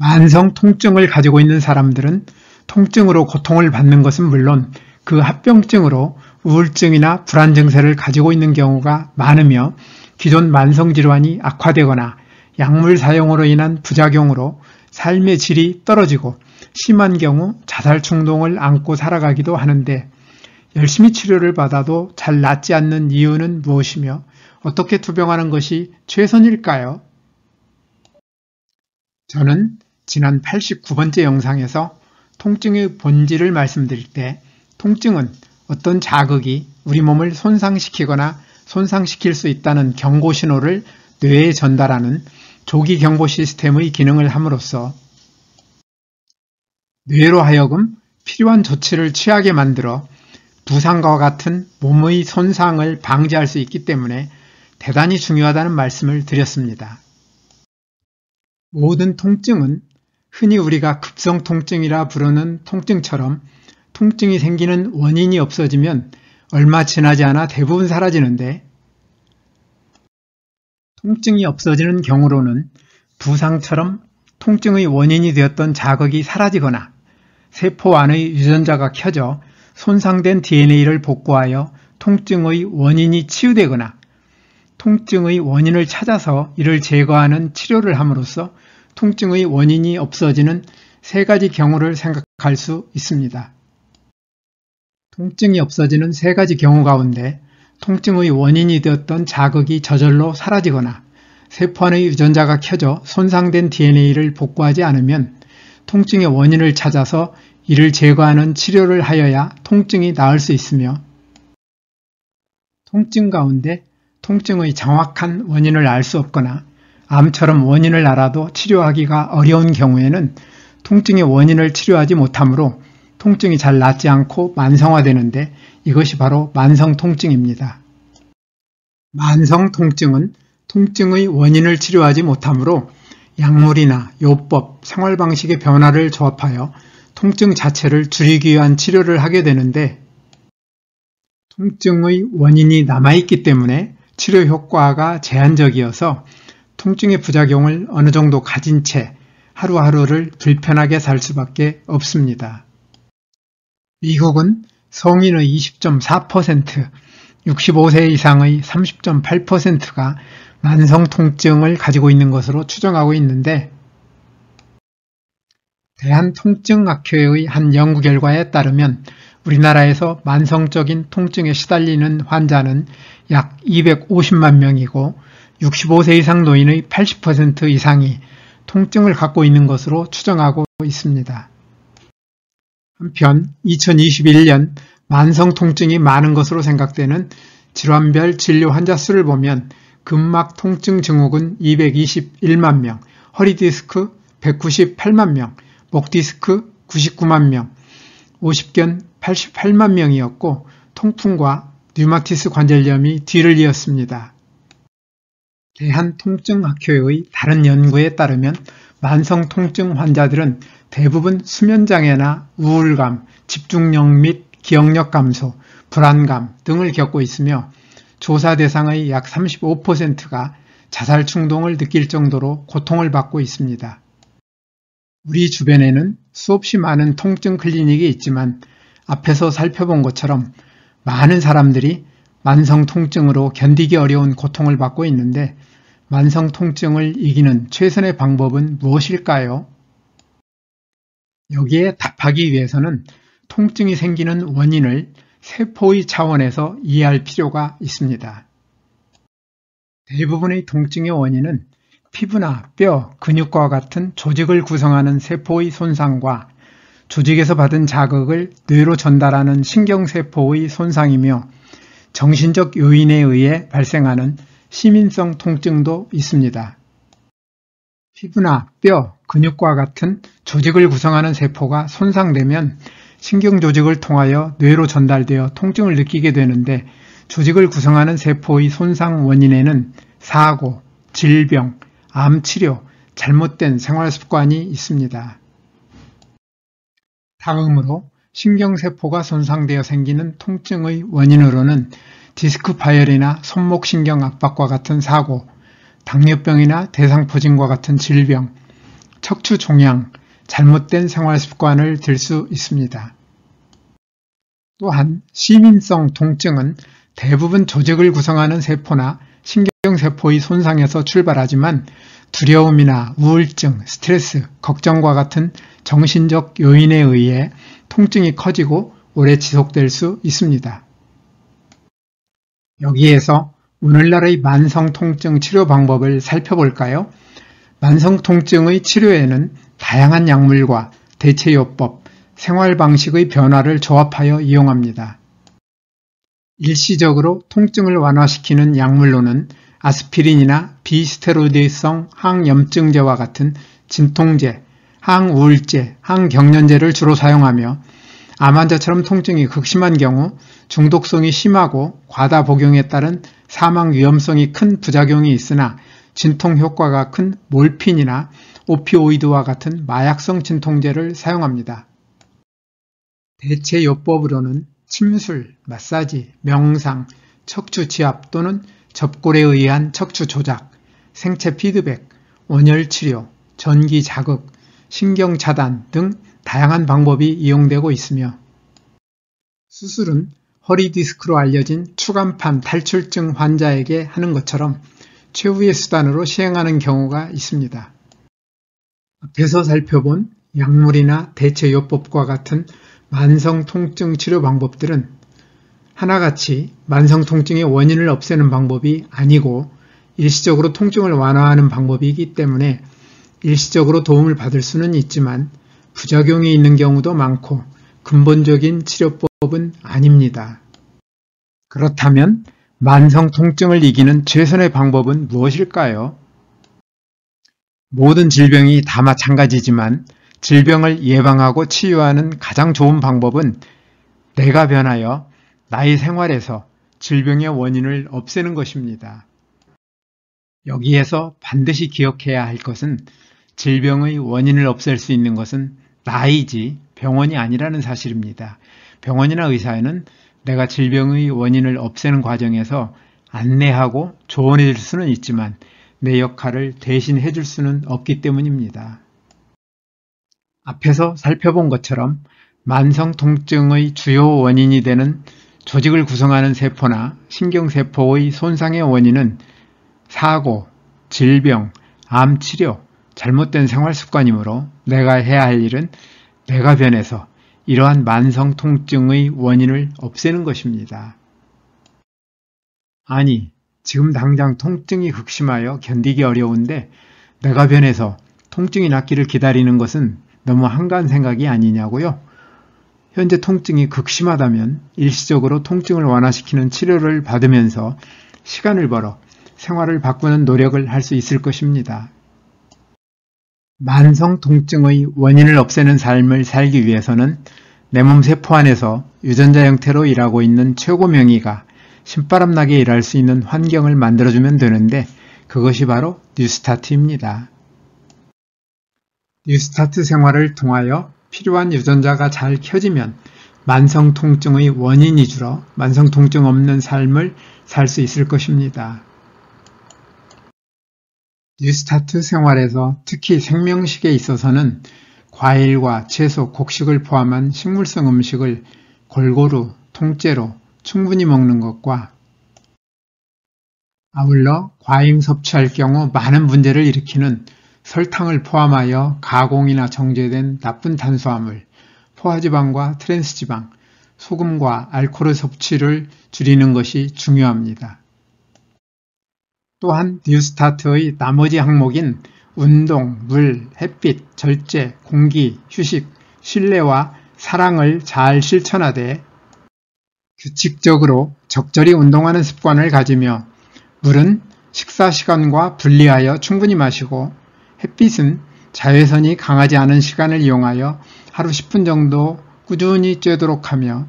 만성 통증을 가지고 있는 사람들은 통증으로 고통을 받는 것은 물론 그 합병증으로 우울증이나 불안 증세를 가지고 있는 경우가 많으며 기존 만성 질환이 악화되거나 약물 사용으로 인한 부작용으로 삶의 질이 떨어지고 심한 경우 자살 충동을 안고 살아가기도 하는데 열심히 치료를 받아도 잘 낫지 않는 이유는 무엇이며 어떻게 투병하는 것이 최선일까요? 저는 지난 89번째 영상에서 통증의 본질을 말씀드릴 때 통증은 어떤 자극이 우리 몸을 손상시키거나 손상시킬 수 있다는 경고 신호를 뇌에 전달하는 조기 경보 시스템의 기능을 함으로써 뇌로 하여금 필요한 조치를 취하게 만들어 부상과 같은 몸의 손상을 방지할 수 있기 때문에 대단히 중요하다는 말씀을 드렸습니다. 모든 통증은 흔히 우리가 급성 통증이라 부르는 통증처럼 통증이 생기는 원인이 없어지면 얼마 지나지 않아 대부분 사라지는데 통증이 없어지는 경우로는 부상처럼 통증의 원인이 되었던 자극이 사라지거나 세포 안의 유전자가 켜져 손상된 DNA를 복구하여 통증의 원인이 치유되거나 통증의 원인을 찾아서 이를 제거하는 치료를 함으로써 통증의 원인이 없어지는 세 가지 경우를 생각할 수 있습니다. 통증이 없어지는 세 가지 경우 가운데 통증의 원인이 되었던 자극이 저절로 사라지거나 세포 안의 유전자가 켜져 손상된 DNA를 복구하지 않으면 통증의 원인을 찾아서 이를 제거하는 치료를 하여야 통증이 나을 수 있으며 통증 가운데 통증의 정확한 원인을 알 수 없거나 암처럼 원인을 알아도 치료하기가 어려운 경우에는 통증의 원인을 치료하지 못하므로 통증이 잘 낫지 않고 만성화되는데 이것이 바로 만성 통증입니다. 만성 통증은 통증의 원인을 치료하지 못하므로 약물이나 요법, 생활방식의 변화를 조합하여 통증 자체를 줄이기 위한 치료를 하게 되는데 통증의 원인이 남아있기 때문에 치료 효과가 제한적이어서 통증의 부작용을 어느 정도 가진 채 하루하루를 불편하게 살 수밖에 없습니다. 미국은 성인의 20.4%, 65세 이상의 30.8%가 만성 통증을 가지고 있는 것으로 추정하고 있는데 대한통증학회의 한 연구 결과에 따르면 우리나라에서 만성적인 통증에 시달리는 환자는 약 250만 명이고 65세 이상 노인의 80% 이상이 통증을 갖고 있는 것으로 추정하고 있습니다. 한편 2021년 만성 통증이 많은 것으로 생각되는 질환별 진료 환자 수를 보면 근막 통증 증후군 221만 명, 허리디스크 198만 명, 목디스크 99만 명, 50견 88만 명이었고 통풍과 류마티스 관절염이 뒤를 이었습니다. 대한통증학회의 다른 연구에 따르면 만성 통증 환자들은 대부분 수면장애나 우울감, 집중력 및 기억력 감소, 불안감 등을 겪고 있으며 조사 대상의 약 35%가 자살 충동을 느낄 정도로 고통을 받고 있습니다. 우리 주변에는 수없이 많은 통증 클리닉이 있지만 앞에서 살펴본 것처럼 많은 사람들이 만성 통증으로 견디기 어려운 고통을 받고 있는데 만성 통증을 이기는 최선의 방법은 무엇일까요? 여기에 답하기 위해서는 통증이 생기는 원인을 세포의 차원에서 이해할 필요가 있습니다. 대부분의 통증의 원인은 피부나 뼈, 근육과 같은 조직을 구성하는 세포의 손상과 조직에서 받은 자극을 뇌로 전달하는 신경세포의 손상이며 정신적 요인에 의해 발생하는 시민성 통증도 있습니다. 피부나 뼈, 근육과 같은 조직을 구성하는 세포가 손상되면 신경조직을 통하여 뇌로 전달되어 통증을 느끼게 되는데 조직을 구성하는 세포의 손상 원인에는 사고, 질병, 암치료, 잘못된 생활습관이 있습니다. 다음으로 신경세포가 손상되어 생기는 통증의 원인으로는 디스크 파열이나 손목신경 압박과 같은 사고, 당뇨병이나 대상포진과 같은 질병, 척추 종양, 잘못된 생활 습관을 들 수 있습니다. 또한 시민성 통증은 대부분 조직을 구성하는 세포나 신경세포의 손상에서 출발하지만 두려움이나 우울증, 스트레스, 걱정과 같은 정신적 요인에 의해 통증이 커지고 오래 지속될 수 있습니다. 여기에서 오늘날의 만성통증 치료 방법을 살펴볼까요? 만성통증의 치료에는 다양한 약물과 대체요법, 생활방식의 변화를 조합하여 이용합니다. 일시적으로 통증을 완화시키는 약물로는 아스피린이나 비스테로이드성 항염증제와 같은 진통제, 항우울제, 항경련제를 주로 사용하며 암 환자처럼 통증이 극심한 경우 중독성이 심하고 과다 복용에 따른 사망 위험성이 큰 부작용이 있으나 진통 효과가 큰 몰핀이나 오피오이드와 같은 마약성 진통제를 사용합니다. 대체요법으로는 침술, 마사지, 명상, 척추 지압 또는 접골에 의한 척추 조작, 생체 피드백, 온열 치료, 전기 자극, 신경 차단 등 다양한 방법이 이용되고 있으며 수술은 허리 디스크로 알려진 추간판 탈출증 환자에게 하는 것처럼 최후의 수단으로 시행하는 경우가 있습니다. 앞에서 살펴본 약물이나 대체요법과 같은 만성통증 치료 방법들은 하나같이 만성통증의 원인을 없애는 방법이 아니고 일시적으로 통증을 완화하는 방법이기 때문에 일시적으로 도움을 받을 수는 있지만 부작용이 있는 경우도 많고 근본적인 치료법은 아닙니다. 그렇다면 만성통증을 이기는 최선의 방법은 무엇일까요? 모든 질병이 다 마찬가지지만 질병을 예방하고 치유하는 가장 좋은 방법은 내가 변하여 나의 생활에서 질병의 원인을 없애는 것입니다. 여기에서 반드시 기억해야 할 것은 질병의 원인을 없앨 수 있는 것은 나이지 병원이 아니라는 사실입니다. 병원이나 의사는 내가 질병의 원인을 없애는 과정에서 안내하고 조언해 줄 수는 있지만 내 역할을 대신 해줄 수는 없기 때문입니다. 앞에서 살펴본 것처럼 만성통증의 주요 원인이 되는 조직을 구성하는 세포나 신경세포의 손상의 원인은 사고, 질병, 암치료, 잘못된 생활습관이므로 내가 해야 할 일은 내가 변해서 이러한 만성통증의 원인을 없애는 것입니다. 아니, 지금 당장 통증이 극심하여 견디기 어려운데 내가 변해서 통증이 낫기를 기다리는 것은 너무 한가한 생각이 아니냐고요? 현재 통증이 극심하다면 일시적으로 통증을 완화시키는 치료를 받으면서 시간을 벌어 생활을 바꾸는 노력을 할 수 있을 것입니다. 만성 통증의 원인을 없애는 삶을 살기 위해서는 내 몸 세포 안에서 유전자 형태로 일하고 있는 최고 명의가 신바람나게 일할 수 있는 환경을 만들어주면 되는데 그것이 바로 뉴스타트입니다. 뉴스타트 생활을 통하여 필요한 유전자가 잘 켜지면 만성 통증의 원인이 줄어 만성 통증 없는 삶을 살 수 있을 것입니다. 뉴스타트 생활에서 특히 생명식에 있어서는 과일과 채소, 곡식을 포함한 식물성 음식을 골고루, 통째로 충분히 먹는 것과 아울러 과잉 섭취할 경우 많은 문제를 일으키는 설탕을 포함하여 가공이나 정제된 나쁜 탄수화물, 포화지방과 트랜스지방, 소금과 알코올 섭취를 줄이는 것이 중요합니다. 또한 뉴스타트의 나머지 항목인 운동, 물, 햇빛, 절제, 공기, 휴식, 신뢰와 사랑을 잘 실천하되 규칙적으로 적절히 운동하는 습관을 가지며 물은 식사 시간과 분리하여 충분히 마시고 햇빛은 자외선이 강하지 않은 시간을 이용하여 하루 10분 정도 꾸준히 쬐도록 하며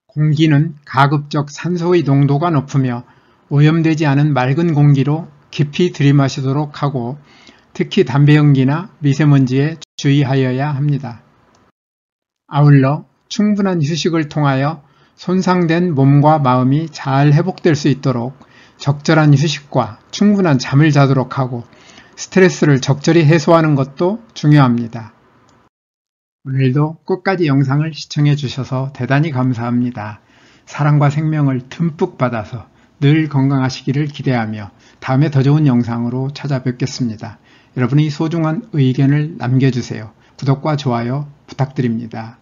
공기는 가급적 산소의 농도가 높으며 오염되지 않은 맑은 공기로 깊이 들이마시도록 하고 특히 담배 연기나 미세먼지에 주의하여야 합니다. 아울러 충분한 휴식을 통하여 손상된 몸과 마음이 잘 회복될 수 있도록 적절한 휴식과 충분한 잠을 자도록 하고 스트레스를 적절히 해소하는 것도 중요합니다. 오늘도 끝까지 영상을 시청해 주셔서 대단히 감사합니다. 사랑과 생명을 듬뿍 받아서 늘 건강하시기를 기대하며 다음에 더 좋은 영상으로 찾아뵙겠습니다. 여러분의 소중한 의견을 남겨주세요. 구독과 좋아요 부탁드립니다.